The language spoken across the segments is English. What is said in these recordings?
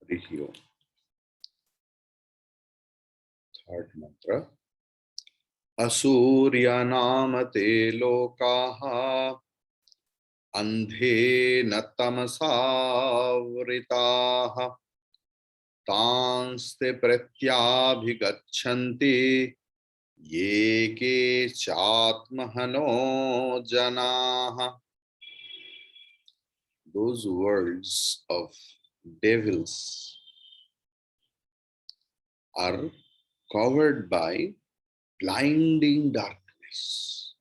Harihi Om. Third mantra. Asuryanamate lokaha andhena tamasavritaha tanste pratyabhigachanti ye ke chatmahano janaha. Those words of devils are covered by blinding darkness.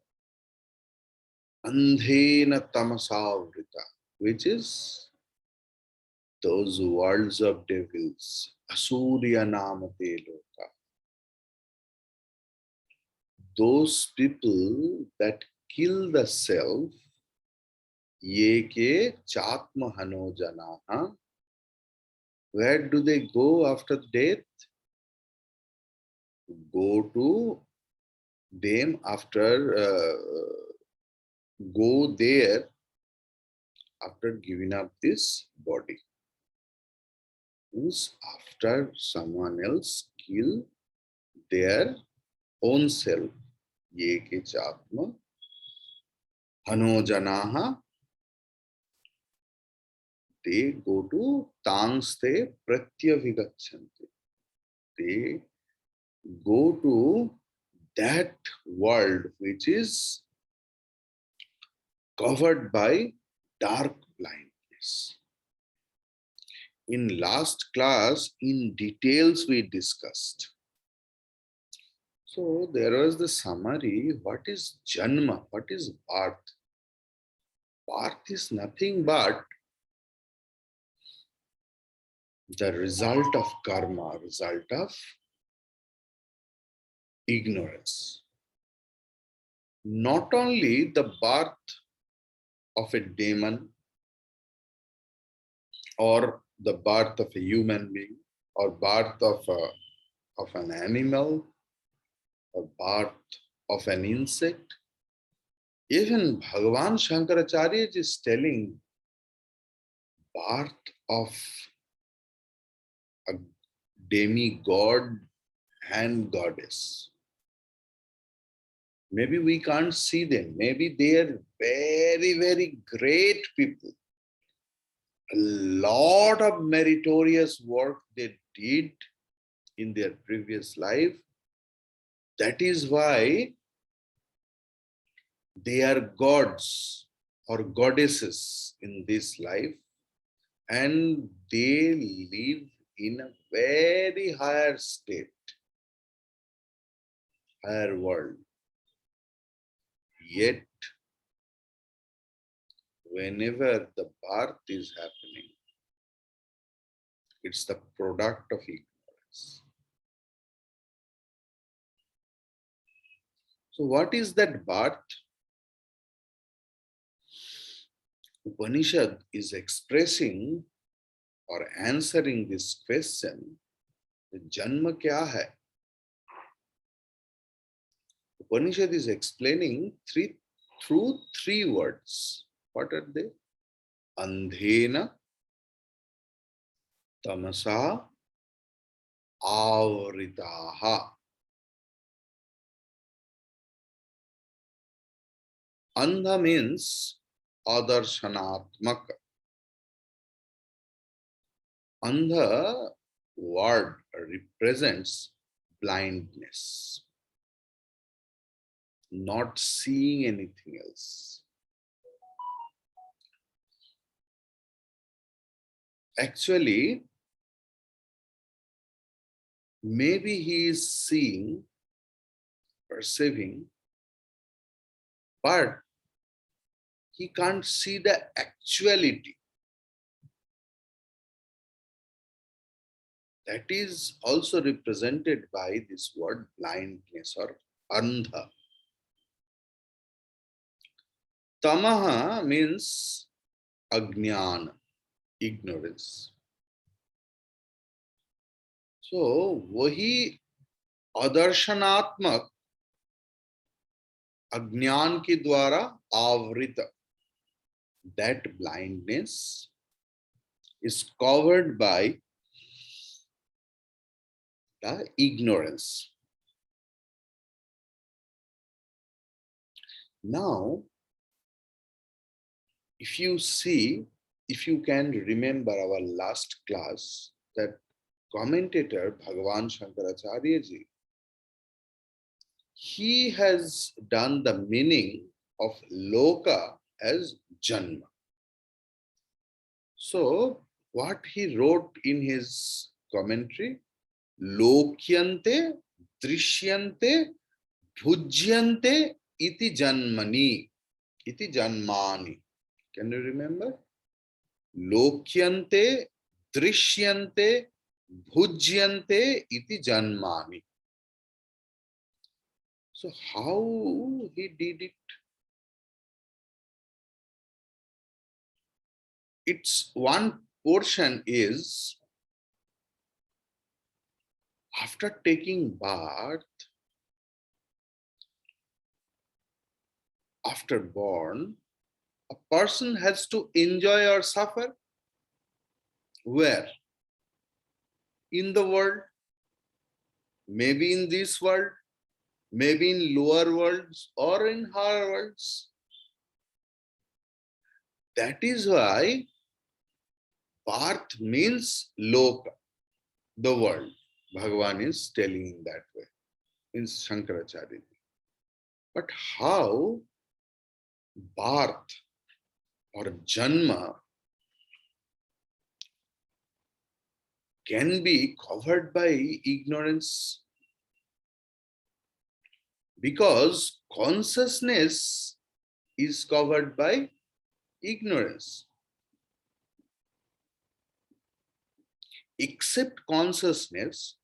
Andhena tamasavrita, which is those worlds of devils. Asurya namate loka. Those people that kill the self, ye ke chatmahano janaha. Where do they go after death? Go to them after, go there after giving up this body. Means after someone else kill their own self. Ye ke chatma hano janaha. They go to tangste pratyavigachanti. They go to that world which is covered by dark blindness. In last class, in details we discussed. So there was the summary. What is Janma? What is birth? Birth is nothing but the result of karma, result of ignorance. Not only the birth of a demon or the birth of a human being or birth of an animal or birth of an insect. Even Bhagavan Shankaracharya is telling birth of a demigod and goddess. Maybe we can't see them. Maybe they are very, very great people. A lot of meritorious work they did in their previous life. That is why they are gods or goddesses in this life, and they live in a very higher state, higher world. Yet, whenever the birth is happening, it's the product of ignorance. So, what is that birth? Upanishad is expressing or answering this question. The Janma kya hai? Upanishad is explaining through three words. What are they? Andhena, tamasa, avritaha. Andha means adarsanatmaka. Andha word represents blindness, not seeing anything else. Actually, maybe he is seeing, perceiving, but he can't see the actuality. That is also represented by this word blindness or andha. Tamaha means ajnana, ignorance. So, वही अदर्शनात्मक अज्ञान के द्वारा आवृत, that blindness is covered by the ignorance. Now, if you see, if you can remember our last class, that commentator Bhagavan Shankaracharya ji, he has done the meaning of loka as janma. So, what he wrote in his commentary, lokyante, drishyante, bhujyante iti janmani, iti janmani. Can you remember? Lokyante, drishyante, bhujyante iti janmani. So how he did it? Its one portion is after taking birth, after born, a person has to enjoy or suffer. Where? In the world, maybe in this world, maybe in lower worlds or in higher worlds. That is why birth means loka, the world. Bhagavan is telling in that way, in Shankaracharya. But how birth or janma can be covered by ignorance? Because consciousness is covered by ignorance. Except consciousness,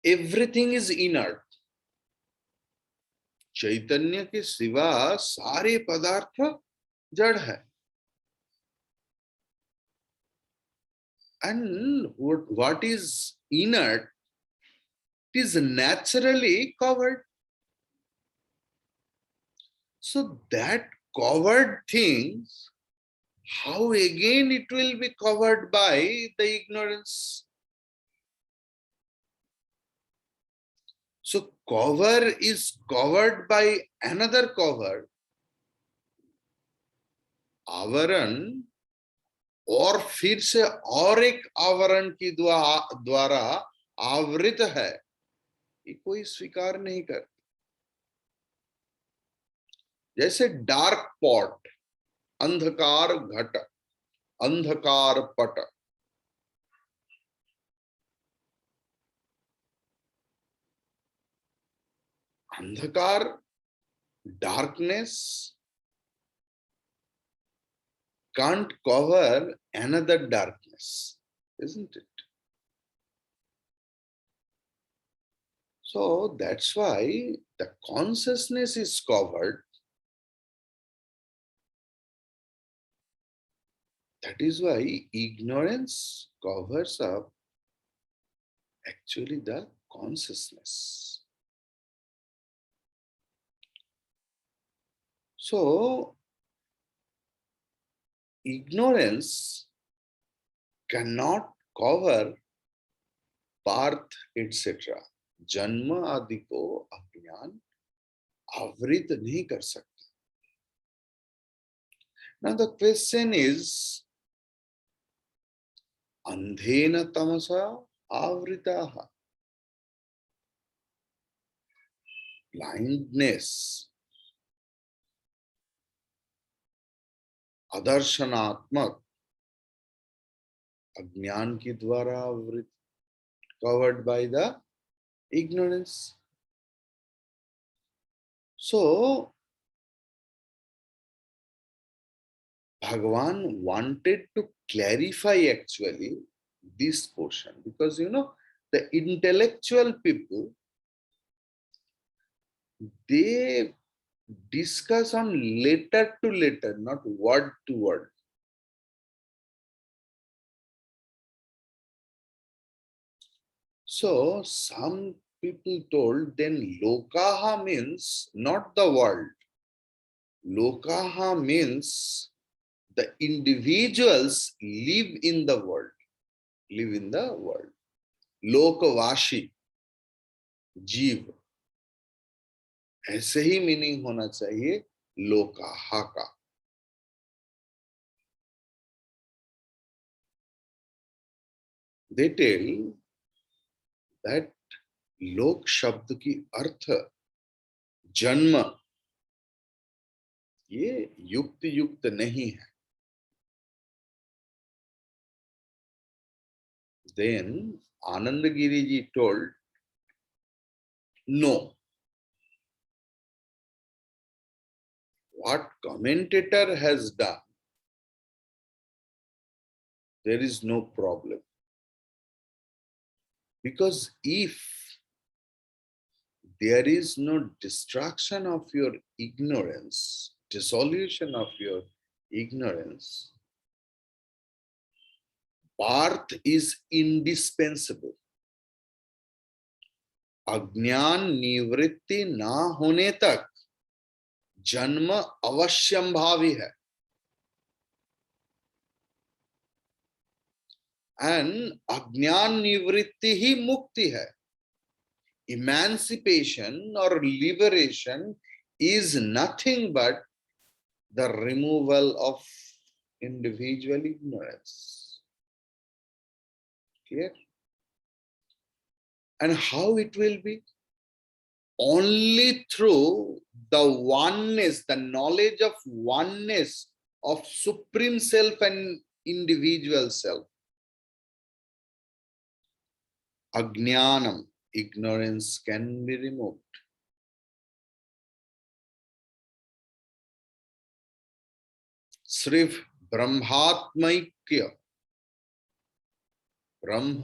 everything is inert. चैतन्य के सिवा सारे पदार्थ जड़ है. And what is inert is naturally covered. So that covered things, how again it will be covered by the ignorance? So cover is covered by another cover. आवरण और फिर से और एक आवरण की द्वारा आवृत है, ये कोई स्वीकार नहीं करता. जैसे डार्क पॉट, अंधकार घट, अंधकार पट. अंधकार, darkness can't cover another darkness, isn't it? So that's why the consciousness is covered. That is why ignorance covers up actually the consciousness. So ignorance cannot cover birth, etc. जन्म आदि को अज्ञान आवृत नहीं कर सकता. Now the question is, अंधेन Tamsa आवृताः. Blindness, अदर्शनात्मक, अज्ञान की द्वारा आवृत, covered by the ignorance. So Bhagavan wanted to clarify actually this portion, because the intellectual people, they discuss on letter to letter, not word to word. So some people told then lokaha means not the world. Lokaha means the individuals live in the world. Live in the world. लोकवासी, जीव, ऐसे ही meaning होना चाहिए लोकाहा का। They tell that लोक शब्द की अर्थ जन्म, ये युक्त युक्त नहीं है। Then Anandagiri ji told, no, what commentator has done, there is no problem. Because if there is no destruction of your ignorance, dissolution of your ignorance, birth is indispensable. अज्ञान निवृत्ति ना होने तक जन्म अवश्यंभावी है। एंड अज्ञान निवृत्ति ही मुक्ति है। Emancipation or liberation is nothing but the removal of individual ignorance. Clear? And how it will be? Only through the oneness, the knowledge of oneness of Supreme Self and individual self. Ajnanam, ignorance can be removed. सिर्फ ब्रह्मात्मैक्य, ब्रह्म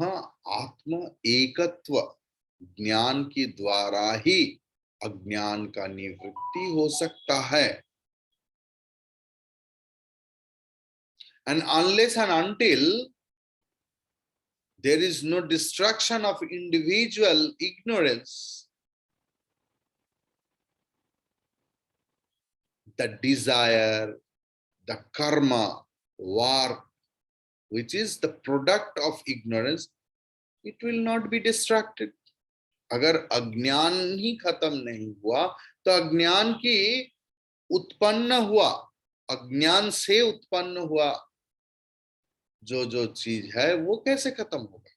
आत्म एकत्व ज्ञान के द्वारा ही अज्ञान का निवृत्ति हो सकता है। And unless and until there is no destruction of individual ignorance, the desire, the karma, work, which is the product of ignorance, it will not be distracted. अगर अज्ञान ही खत्म नहीं हुआ तो अज्ञान की उत्पन्न हुआ, अज्ञान से उत्पन्न हुआ जो जो चीज है वो कैसे खत्म होगा?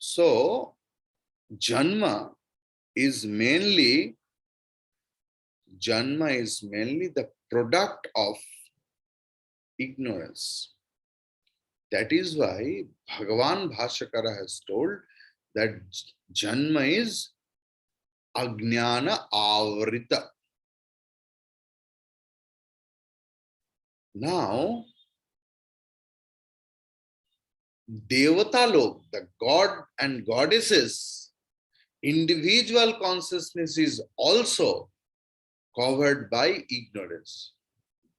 So Janma is mainly the product of ignorance. That is why Bhagavan Bhashyakara has told that Janma is Ajnana Avrita. Now, Devata Lok, the god and goddesses, individual consciousness is also covered by ignorance.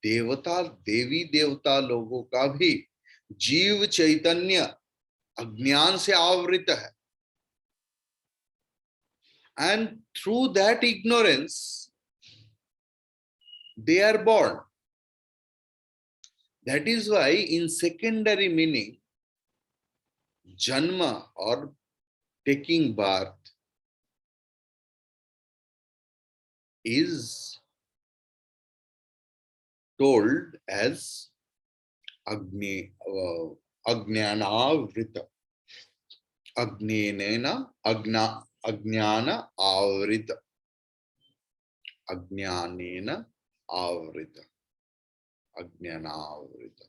देवता, देवी देवता लोगों का भी जीव चैतन्य अज्ञान से आवृत है। And through that ignorance, they are born. That is why in secondary meaning, Janma or taking birth is told as Ajnanavrita. Ajnana avrita. Ajnanena avrita. Ajnanavrita.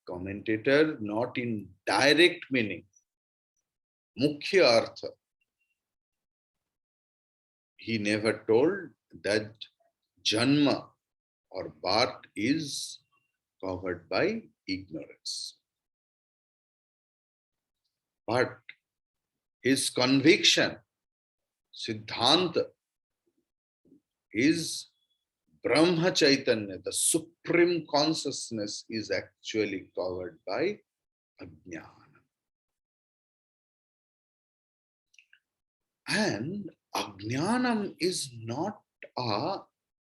Commentator, not in direct meaning, mukhya artha, he never told that Janma or birth is covered by ignorance. But his conviction, Siddhanta, is Brahma Chaitanya, the supreme consciousness, is actually covered by Ajnana. And Ajnanam is not a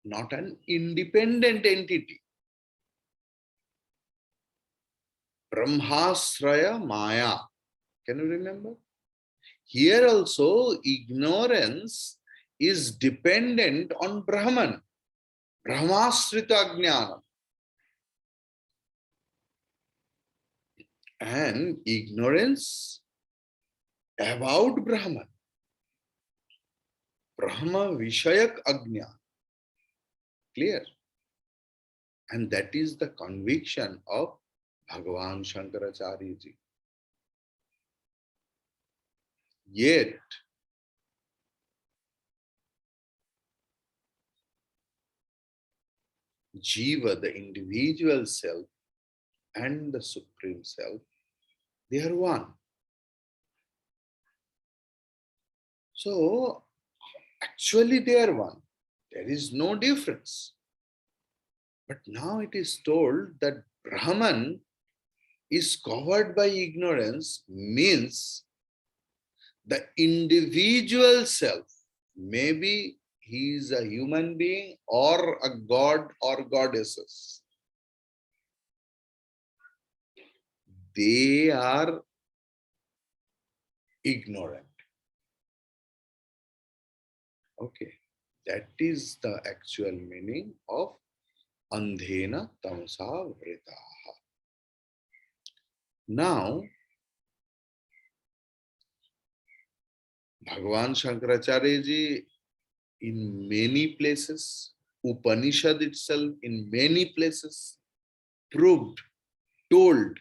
not an independent entity. Brahmasraya Maya. Can you remember? Here also, ignorance is dependent on Brahman. Brahmasrita Jnanam. And ignorance about Brahman. Brahma Vishayak Ajna. Clear? And that is the conviction of Bhagavan Shankaracharya ji. Yet, Jiva, the individual self, and the Supreme Self, they are one. So, actually they are one. There is no difference. But now it is told that Brahman is covered by ignorance, means the individual self, maybe he is a human being or a god or goddesses, they are ignorant. Okay, that is the actual meaning of Andhena Tamasa Vritaha. Now, Bhagavan Shankaracharya ji in many places, Upanishad itself in many places proved, told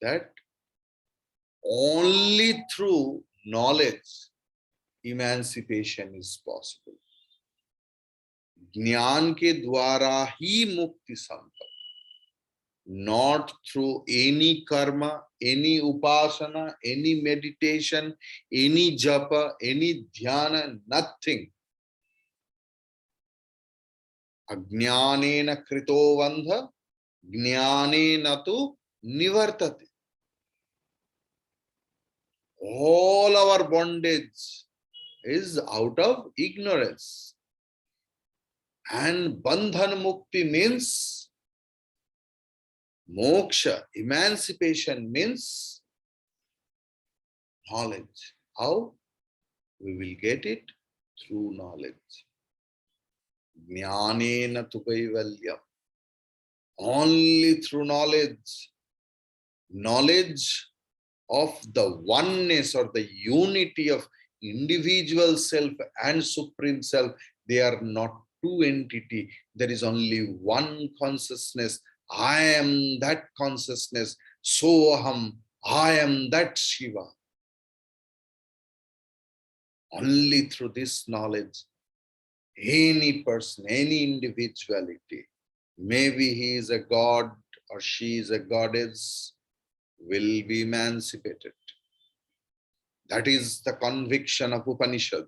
that only through knowledge emancipation is possible. Jnana ke dwara hi mukti sambhav. Not through any karma, any upasana, any meditation, any japa, any dhyana, nothing. Ajnanena krito vandha, jnanena tu nivartate. All our bondage is out of ignorance. And bandhan mukti means moksha, emancipation means knowledge. How? We will get it through knowledge. Jnanena tu kaivalyam. Only through knowledge. Knowledge of the oneness or the unity of individual self and supreme self. They are not two entities. There is only one consciousness. I am that consciousness. Soham. I am that Shiva. Only through this knowledge, any person, any individuality, maybe he is a god or she is a goddess, will be emancipated. That is the conviction of Upanishad.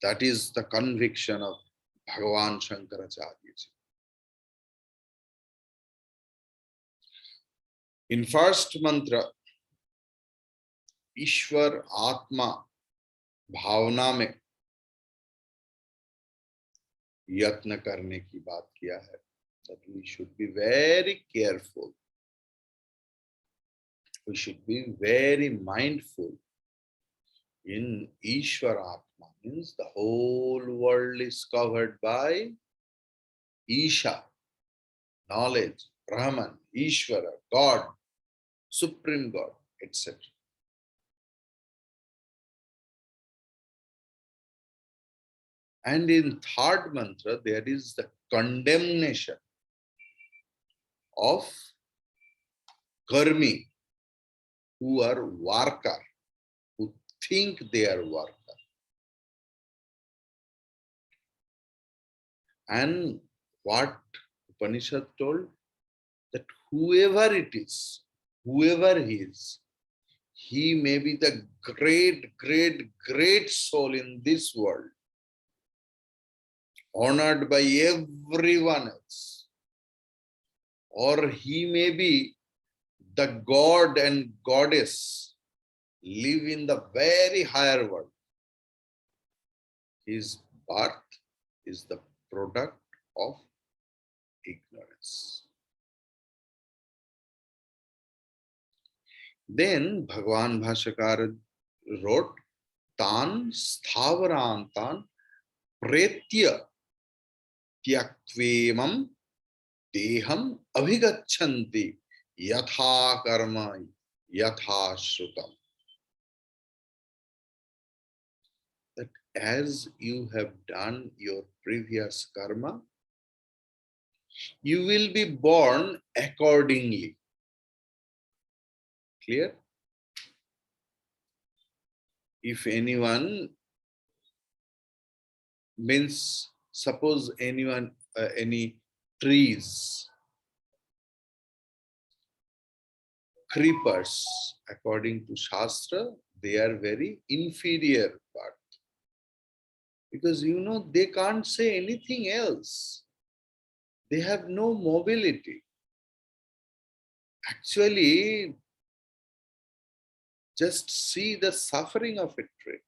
That is the conviction of Bhagavan Shankaracharya ji. In first mantra, Ishwar Atma भावना में यत्न करने की बात किया है. That we should be very careful. We should be very mindful. In Ishvara Atma means the whole world is covered by Isha, knowledge, Brahman, Ishvara, God, Supreme God, etc. And in third mantra, there is the condemnation of karmi who are varkar, who think they are varkar. And what Upanishad told? That whoever it is, whoever he is, he may be the great, great, great soul in this world, honored by everyone else. Or he may be the god and goddess, live in the very higher world. His birth is the product of ignorance. Then Bhagavan Bhashyakara wrote, Tan Stavarantan Pretya Tyaktvemam Deham Abhigachanti Yatha Karma Yatha Shrutam. That as you have done your previous karma, you will be born accordingly. Clear? If anyone means, suppose anyone, any trees, creepers, according to Shastra, they are very inferior part. Because they can't say anything else. They have no mobility. Actually, just see the suffering of a tree.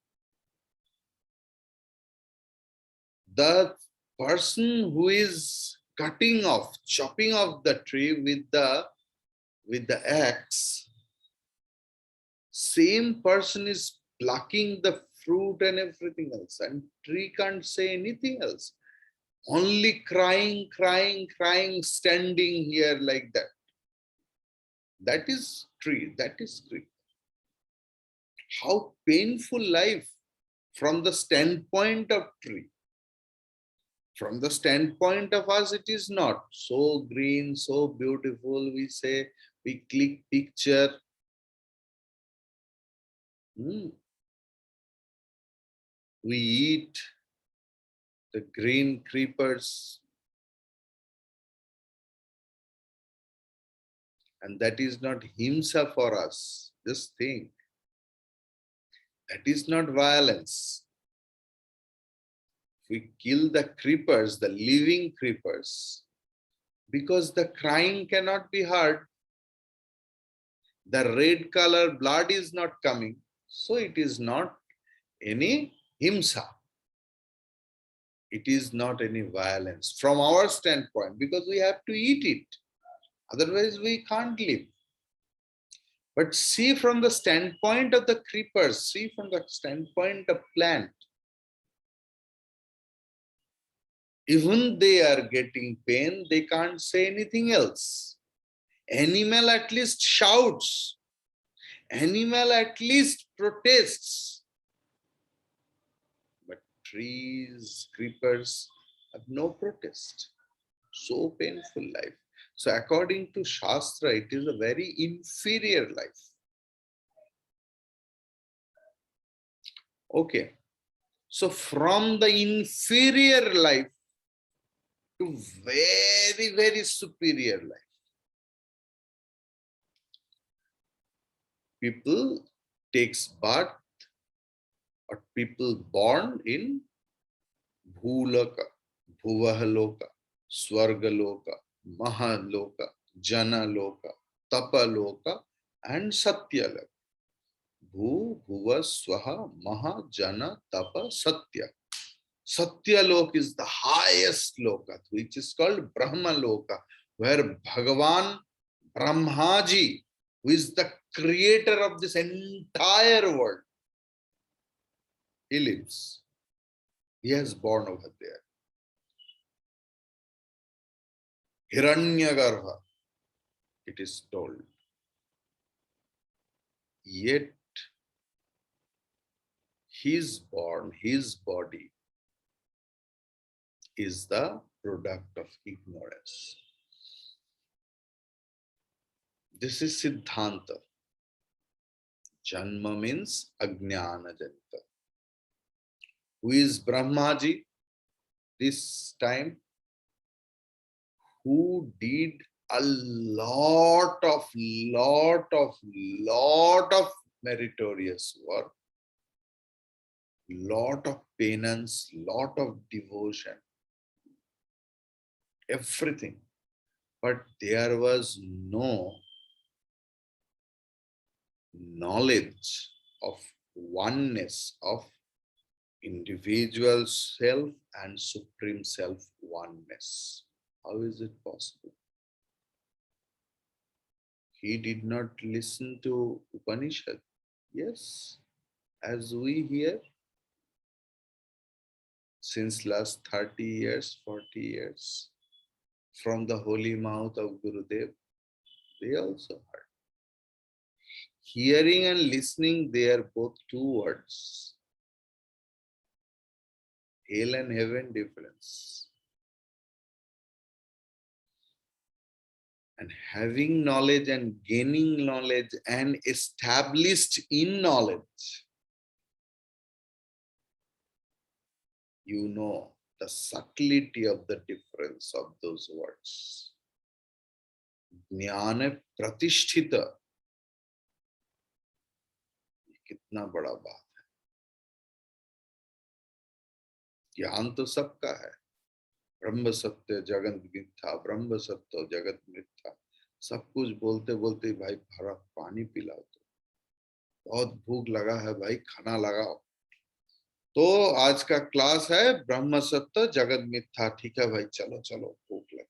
The person who is cutting off, chopping off the tree with the axe, same person is plucking the fruit and everything else, and tree can't say anything else. Only crying, crying, crying, standing here like that. That is tree, that is tree. How painful life from the standpoint of tree. From the standpoint of us, it is not so green, so beautiful. We say, we click picture. We eat the green creepers. And that is not himsa for us. Just think. That is not violence. We kill the creepers, the living creepers, because the crying cannot be heard. The red color blood is not coming. So it is not any himsa. It is not any violence from our standpoint, because we have to eat it. Otherwise, we can't live. But see from the standpoint of the creepers, see from the standpoint of plant. Even they are getting pain, they can't say anything else. Animal at least shouts. Animal at least protests. But trees, creepers have no protest. So painful life. So according to Shastra, it is a very inferior life. Okay. So from the inferior life to very, very superior life. People takes birth, or people born in Bhulaka, Bhuvahaloka, Swargaloka, Mahaloka, Janaloka, Tapaloka, and Satyaloka. Bhu, Bhuva, Swaha, Maha, Jana, Tapa, Satya. Satyaloka is the highest loka, which is called Brahma Loka, where Bhagavan Brahmaji, who is the creator of this entire world, he lives. He has born over there. Hiranyagarbha, it is told. Yet, his born, his body is the product of ignorance. This is Siddhanta. Janma means Ajnana Janta. Who is Brahmaji this time? Who did a lot of meritorious work, lot of penance, lot of devotion, everything. But there was no knowledge of oneness, of individual self and supreme self oneness. How is it possible? He did not listen to Upanishad. Yes, as we hear since last 30 years, 40 years, from the holy mouth of Gurudev, they also heard. Hearing and listening, they are both two words. Hell and heaven difference. And having knowledge and gaining knowledge and established in knowledge, you know the subtlety of the difference of those words. ज्ञान प्रतिष्ठित, कितना बड़ा बात है। ज्ञान तो सबका है, ब्रह्म सत्य जगत मिथ्या, ब्रह्म सत्य जगत मिथ्या, सब कुछ बोलते बोलते भाई भरा पानी पिलाओ, तो बहुत भूख लगा है भाई, खाना लगाओ। तो आज का क्लास है ब्रह्म सत्य जगत मिथ्या, ठीक है भाई, चलो चलो, भूख लग।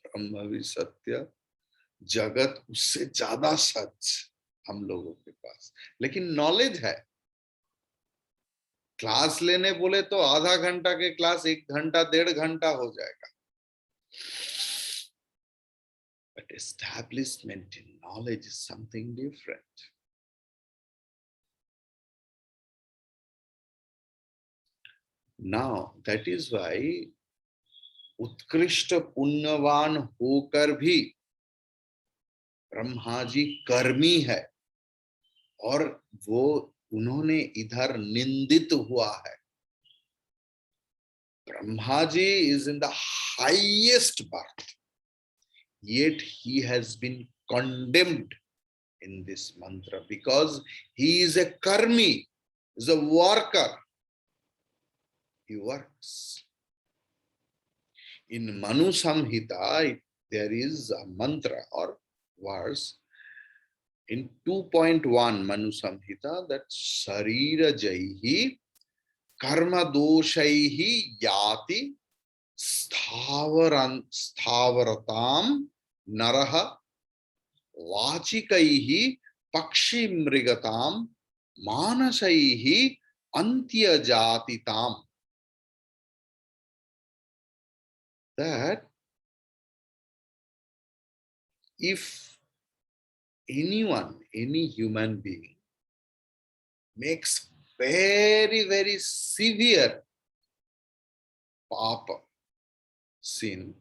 ब्रह्म भी सत्य, जगत उससे ज्यादा सच हम लोगों के पास, लेकिन नॉलेज है। क्लास लेने बोले तो आधा घंटा के क्लास 1 घंटा 1.5 घंटा हो जाएगा, but establishment in knowledge is something different. Now that is why उत्कृष्ट पुण्यवान होकर भी ब्रह्मा जी कर्मी है, और वो उन्होंने इधर निंदित हुआ है। Brahma ji is in the highest birth, yet he has been condemned in this mantra because he is a karmi, is a worker. He works. In Manu Samhita, there is a mantra or verse in 2.1 Manu Samhita that Sarira Jaihi Karma Doshaihi Yati Sthavaratam Naraha Vachikaihi Pakshi Mrigatam Manasaihi Antya Jatitam. That if anyone, any human being makes very, very severe papa, sin,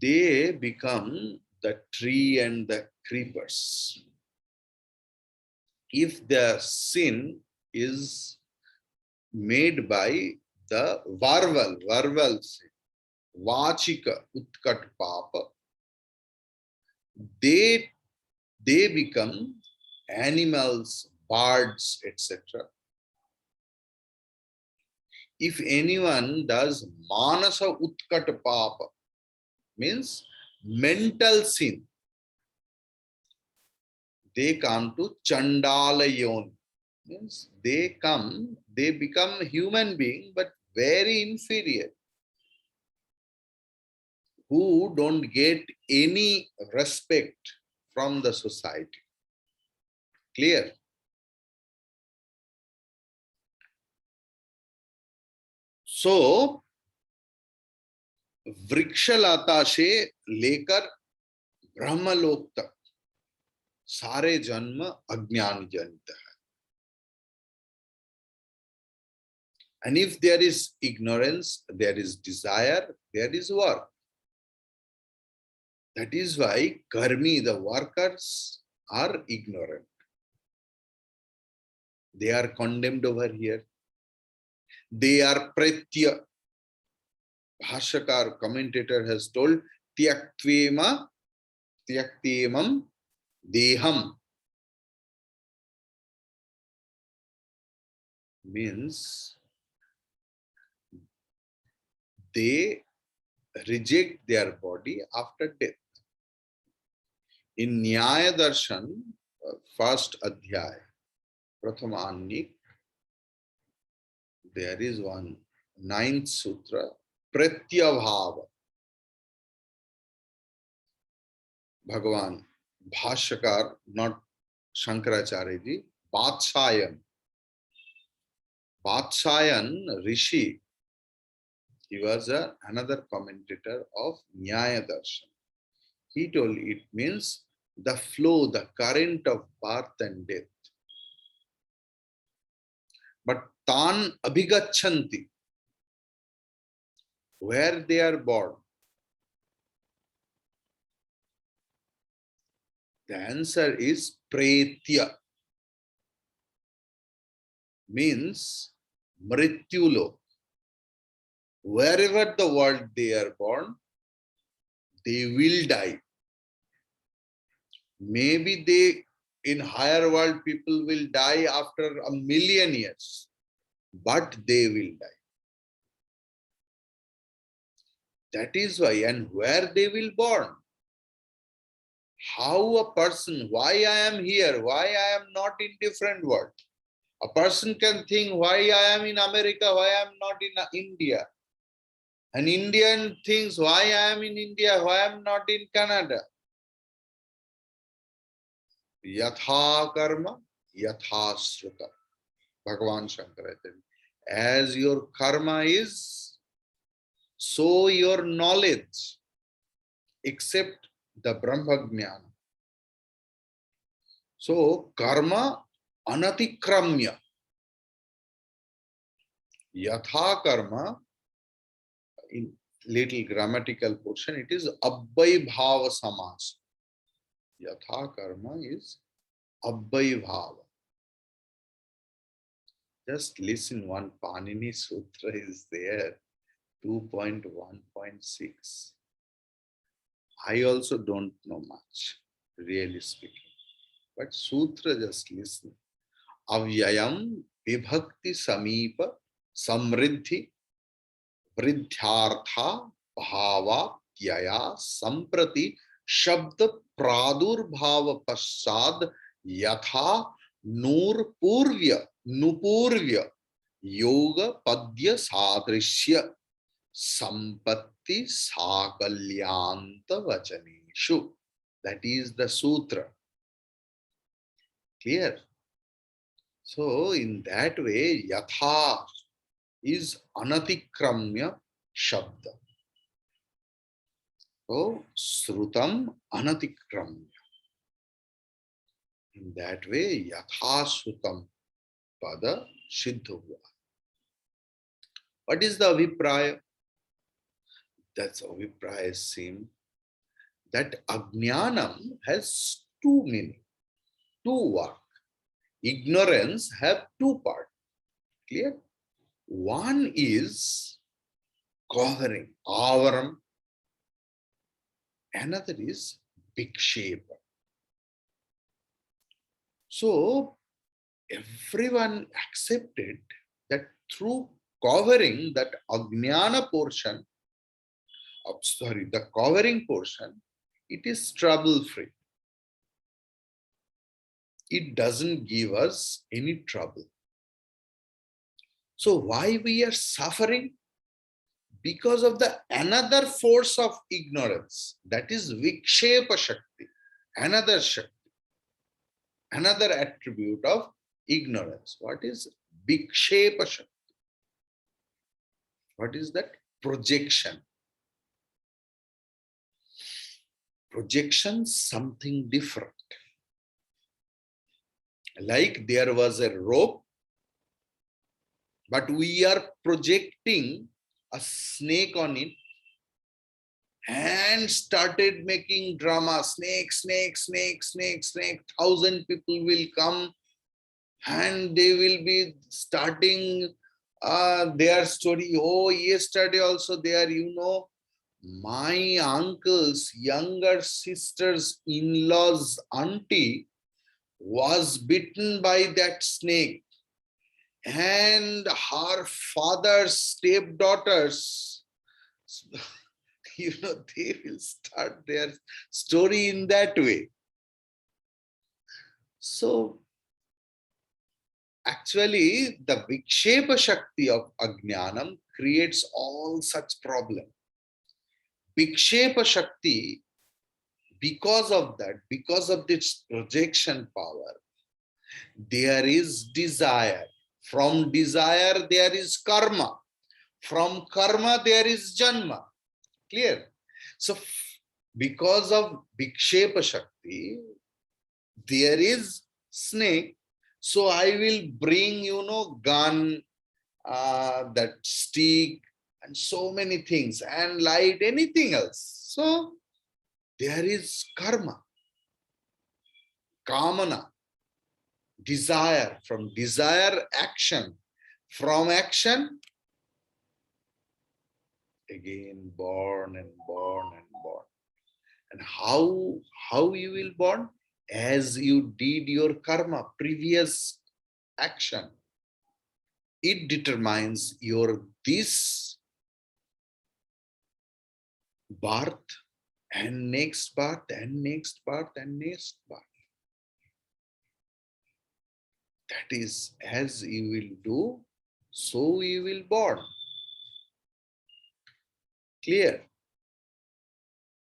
they become the tree and the creepers. If the sin is made by the varval sin, vachika utkat papa, they become animals, birds, etc. If anyone does manasa utkat papa, means mental sin, they come to chandala yon, means they become human being but very inferior, who don't get any respect from the society. Clear? So वृक्षलता से लेकर ब्रह्मलोक तक सारे जन्म अज्ञान जनित है. And if there is ignorance, there is desire, there is work. That is why karmi, the workers, are ignorant. They are condemned over here. They are pratya. Bhashakar, commentator, has told tyaktvema tyaktemam deham, means they reject their body after death. In Nyaya Darshan, first adhyay, Prathama Annik, there is one ninth sutra, Pratyabhava. Bhagavan, Bhashyakar, not Shankaracharya ji, Vatshayan. Vatshayan Rishi, he was another commentator of Nyaya Darshan. He told it means the flow, the current of birth and death. But tan abhigachanti, where they are born. The answer is pretya, means mrityulo. Wherever the world they are born, they will die. Maybe they, in higher world, people will die after 1,000,000 years, but they will die. That is why, and where they will born. How a person, why I am here, why I am not in different world. A person can think why I am in America, why I am not in India. An Indian thinks why I am in India, why I am not in Canada. Yatha karma, yatha sruta. Bhagavan Shankara. As your karma is, so your knowledge, except the Brahma Jnana. So karma anatikramya. Yatha karma, in little grammatical portion, it is abhay bhava samas. Yatha karma is abhay bhava. Just listen, one Panini Sutra is there, 2.1.6. I also don't know much, really speaking. But Sutra, just listen. Avyayam vibhakti samipa samriddhi vridhyartha bhava tyaya samprati shabda pradurbhava paschad yatha nupurvya yoga padya sadrishya sampatti sakalyanta vachaneshu. That is the sutra. Clear? So in that way, yatha is anatikramya shabda. So srutam anatikramya. In that way, yatha srutam pada siddha. What is the abhipraya? That's abhipraya sim. That ajnanam has two meaning, two work. Ignorance have two parts. Clear? One is covering, avaram. Another is vikshepa. So everyone accepted that through covering that ajnana portion, the covering portion, it is trouble-free. It doesn't give us any trouble. So why we are suffering? Because of the another force of ignorance, that is vikshepa shakti, another shakti, another attribute of ignorance. What is vikshepa shakti? What is that? Projection. Projection, something different. Like there was a rope, but we are projecting a snake on it and started making drama. Snake, snake, snake, snake, snake. 1,000 people will come and they will be starting their story. Oh, yesterday also there, my uncle's younger sister's in-laws auntie was bitten by that snake, and her father's stepdaughters, they will start their story in that way. So actually, the Vikshepa Shakti of Ajnanam creates all such problem. Vikshepa Shakti, because of that, because of this projection power, there is desire. From desire, there is karma. From karma, there is janma. Clear? So, because of Vikshepa Shakti, there is snake. So, I will bring, gun, that stick, and so many things, and light, anything else. So, there is karma, kamana, desire. From desire, action. From action, again born and born and born. And how you will born? As you did your karma, previous action. It determines your this birth and next birth and next birth and next birth. That is, as you will do, so you will born. Clear?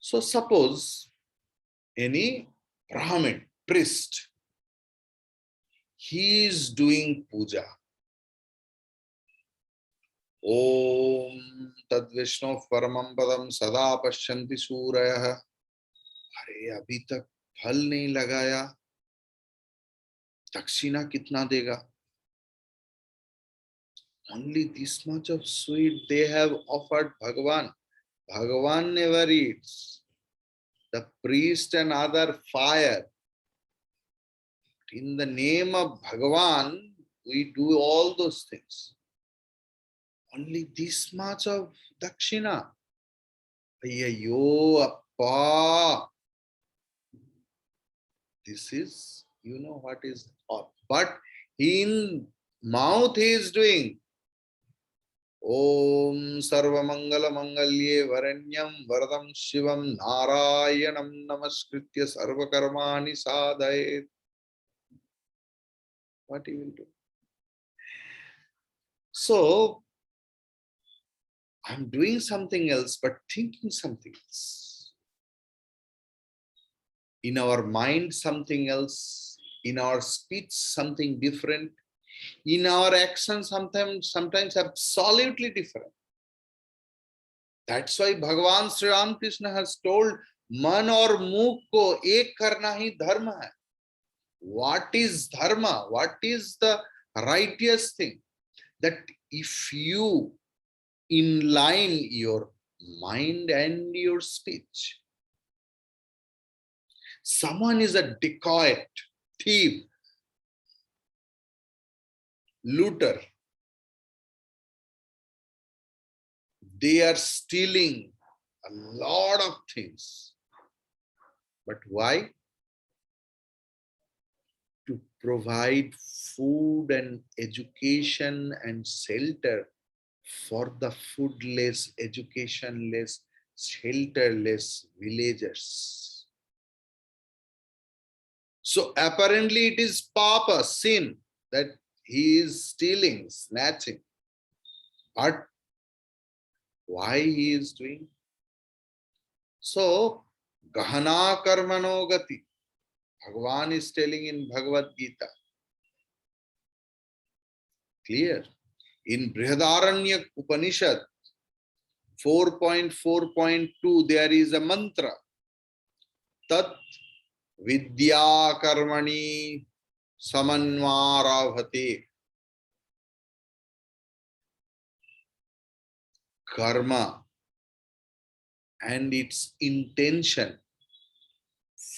So suppose any Brahmin, priest, he is doing puja. Om Tad Vishnu Paramam Padam Sada Pashyanti Surayah. अरे अभी तक फल नहीं लगाया, दक्षिणा कितना देगा? Only this much of sweet they have offered Bhagavan. Bhagavan never eats. The priest and other fire. In the name of Bhagavan, we do all those things. Only this much of dakshina. Ayyo appa. This is, what is, but in mouth he is doing. Om Sarva Mangala Mangalye Varanyam Varadam Shivam Narayanam Namaskritya Sarva Karmani Sadhayet. What he will do? So, I'm doing something else, but thinking something else. In our mind, something else. In our speech, something different. In our actions, sometimes absolutely different. That's why Bhagavan Sri Ramakrishna has told, Man or mukh ko ek karna hi dharma hai. What is dharma? What is the righteous thing? That if you inline your mind and your speech. Someone is a dacoit, thief, looter. They are stealing a lot of things. But why? To provide food and education and shelter for the foodless, educationless, shelterless villagers. So apparently it is papa, sin, that he is stealing, snatching. But why he is doing? So, Gahana Karmano Gati. Bhagavan is telling in Bhagavad Gita. Clear? In Brihadaranya Upanishad 4.4.2, there is a mantra. Tat Vidya Karmani Samanvaravate. Karma and its intention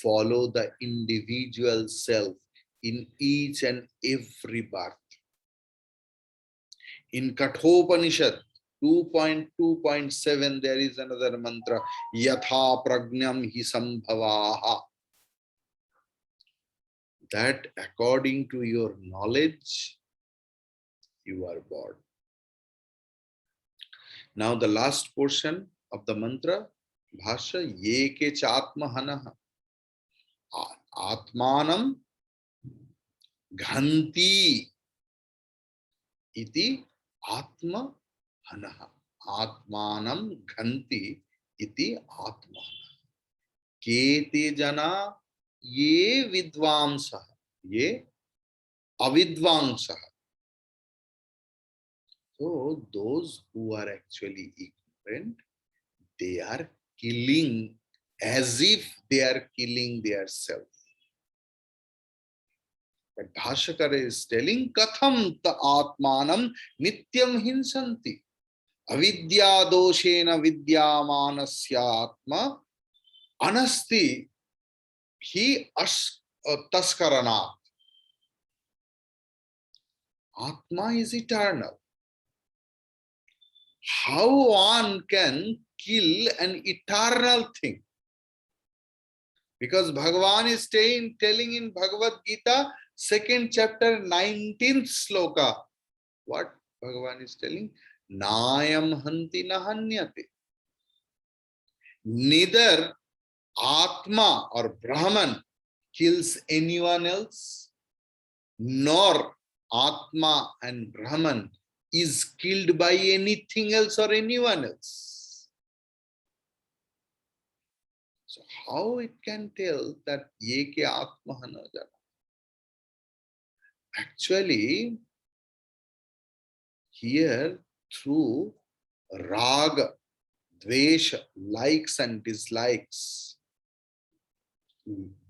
follow the individual self in each and every birth. In Kathopanishad 2.2.7, there is another mantra, Yatha Pragnam Hi Sambhavaha. That according to your knowledge, you are born. Now the last portion of the mantra, Bhasha, Ye ke chatma hanaha. Atmanam Ghanti iti atma hanaha. Atmanam ghanti iti atma. Kete jana ye vidvamsa. Ye avidvamsa. So those who are actually ignorant, they are killing as if they are killing their self. But Bhashakara is telling katham ta atmanam nityam hinsanti. Avidya doshena vidyamanasya atma anasti hi taskaranat. Atma is eternal. How one can kill an eternal thing? Because Bhagavan is telling in Bhagavad Gita, 2nd chapter, 19th sloka. What Bhagavan is telling? Nayam hanti nahanyate. Neither Atma or Brahman kills anyone else, nor Atma and Brahman is killed by anything else or anyone else. So how it can tell that ye ke Atma na jana? Actually, here through raga, dvesha, likes and dislikes,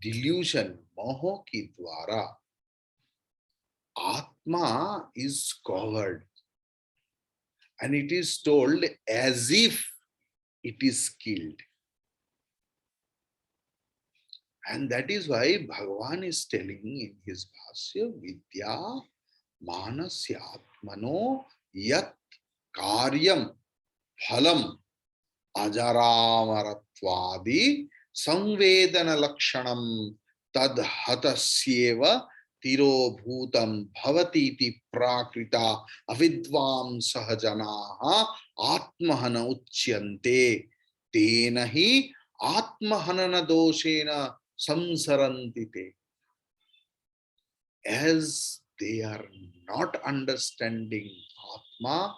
delusion, moho ki dwara, Atma is covered. And it is told as if it is killed. And that is why Bhagavan is telling in his Bhasya, Vidya Manasyatmano Yat Karyam Phalam Ajaramarattvadi Samvedana Lakshanam Tadhatasyeva Tiro Bhutam Bhavatiti Prakrita Avidvam Sahajanaha Atmahana Uchyante Tenahi Atmahanana Doshena Samsarantite. As they are not understanding Atma,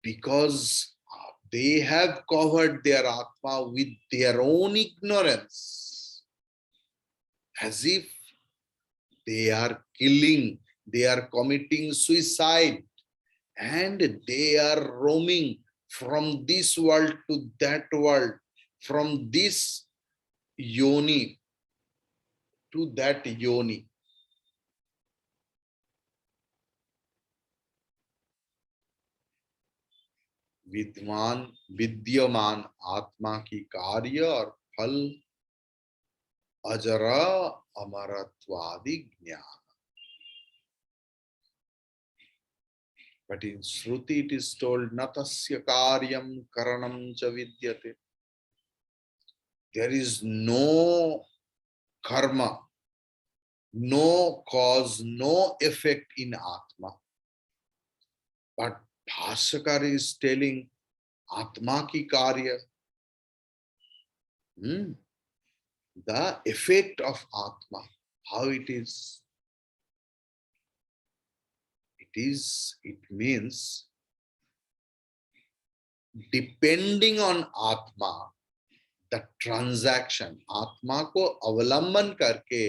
because they have covered their Atma with their own ignorance, as if they are killing, they are committing suicide, and they are roaming from this world to that world, from this yoni to that yoni. विद्यमान आत्मा की कार्य और फल अजरा अमरत्वादि ज्ञान. But in Shruti it is told natasya karyam karanam cha vidyate. There is no karma, no cause, no effect in Atma. But Bhasakar is telling Atma ki karya. The effect of Atma, how it is. It means depending on Atma, the transaction, Atma को अवलंबन करके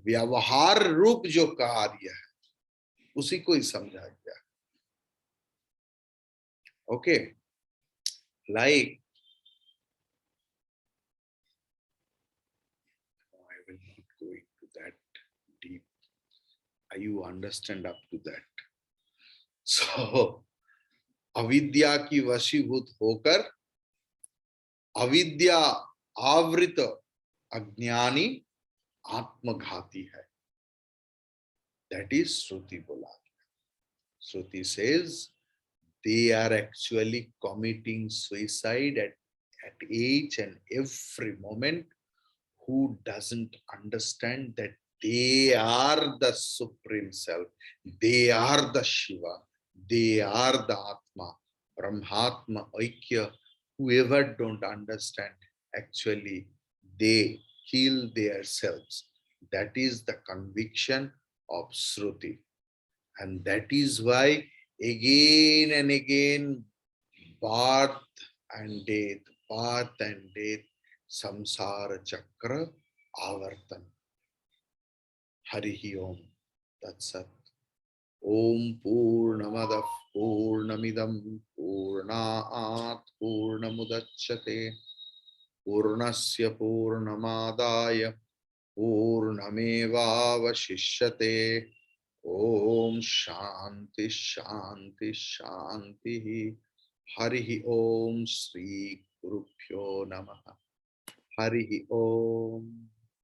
व्यवहार रूप जो कार्य है उसी को ही समझा गया. Okay, like I will not go into that deep. You understand up to that. So अविद्या की वशीभूत होकर अविद्या आवृत अज्ञानी आत्मघाती है. That is Shruti बोला. Shruti says they are actually committing suicide at each and every moment, who doesn't understand that they are the Supreme Self, they are the Shiva, they are the Atma, Brahmatma, Aikya. Whoever don't understand, actually they kill their selves. That is the conviction of Shruti. And that is why again and again, birth and death, samsara chakra avartan. Harihi Om. That's it. Om Purnamadah Purnamidam Purnaat Purnamudachyate Purnasya Purnamadaya Purnamevavashishyate. Om Shanti Shanti Shanti. Harihi Om Sri Gurubhyo Namaha. Harihi Om.